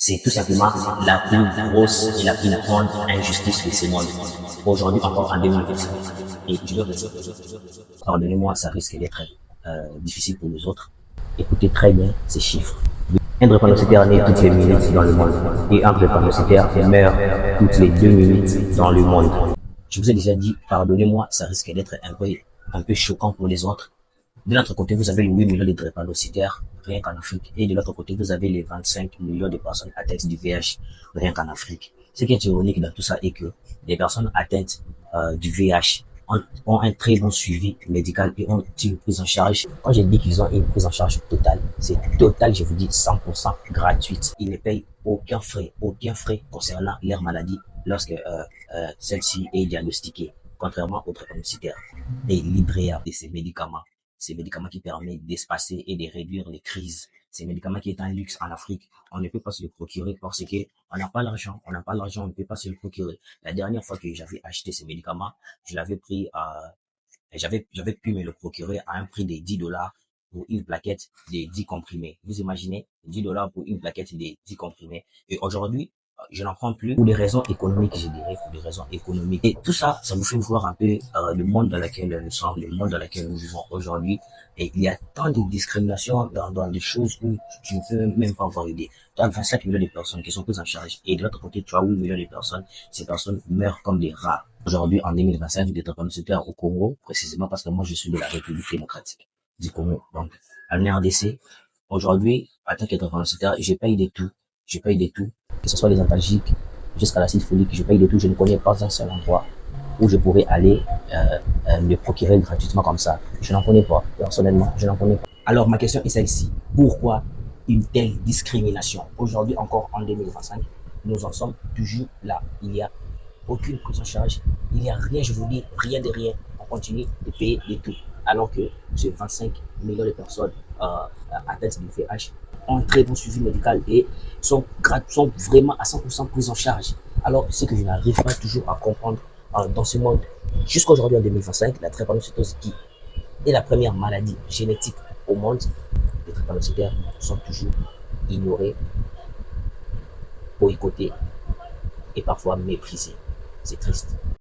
C'est tout simplement la plus grosse et la plus grande injustice de ce monde. Aujourd'hui, encore en 2025. Et je dois vous dire, pardonnez-moi, ça risque d'être difficile pour les autres. Écoutez très bien ces chiffres. Un drépanocytaire naît toutes les minutes dans le monde et un drépanocytaire meurt toutes les 2 minutes dans le monde. Je vous ai déjà dit, pardonnez-moi, ça risque d'être un peu choquant pour les autres. De l'autre côté, vous avez les 8 millions de drépanocytaires rien qu'en Afrique. Et de l'autre côté, vous avez les 25 millions de personnes atteintes du VIH rien qu'en Afrique. Ce qui est ironique dans tout ça est que les personnes atteintes du VIH ont un très bon suivi médical et ont une prise en charge. Quand je dis qu'ils ont une prise en charge totale, c'est total, je vous dis 100% gratuite. Ils ne payent aucun frais concernant leur maladie lorsque celle-ci est diagnostiquée, contrairement aux drépanocytaires. Et Librea de ces médicaments qui permettent d'espacer et de réduire les crises. Ces médicaments qui est un luxe en Afrique, on ne peut pas se le procurer parce que on n'a pas l'argent, on ne peut pas se le procurer. La dernière fois que j'avais acheté ces médicaments, je l'avais pris j'avais pu me le procurer à un prix de $10 pour une plaquette de 10 comprimés. Vous imaginez, $10 pour une plaquette de 10 comprimés. Et aujourd'hui, je n'en prends plus pour des raisons économiques, je dirais, pour des raisons économiques. Et tout ça, ça vous fait voir un peu le monde dans lequel nous sommes, le monde dans lequel nous vivons aujourd'hui. Et il y a tant de discrimination dans des choses où tu ne peux même pas avoir idée. Tu as 25 millions de personnes qui sont prises en charge. Et de l'autre côté, tu as 8 millions de personnes. Ces personnes meurent comme des rats. Aujourd'hui, en 2025, des drépanocytaires au Congo, précisément parce que moi, je suis de la République démocratique du Congo. Donc, en RDC, aujourd'hui, en tant que drépanocytaire, je paye de tout. Je paye de tout. Que ce soit les antalgiques jusqu'à l'acide folique, je paye de tout. Je ne connais pas un seul endroit où je pourrais aller me procurer gratuitement comme ça. Je n'en connais pas. Personnellement, je n'en connais pas. Alors, ma question est celle-ci. Pourquoi une telle discrimination? Aujourd'hui, encore en 2025, nous en sommes toujours là. Il n'y a aucune prise en charge. Il n'y a rien, je vous dis, rien de rien. On continue de payer de tout. Alors que ces 25 millions de personnes atteintes du VIH ont un très bon suivi médical et sont vraiment à 100% prises en charge. Alors, ce que je n'arrive pas toujours à comprendre dans ce monde, jusqu'à aujourd'hui en 2025, la drépanocytose qui est la première maladie génétique au monde, les drépanocytaires sont toujours ignorés, boycottés et parfois méprisés. C'est triste.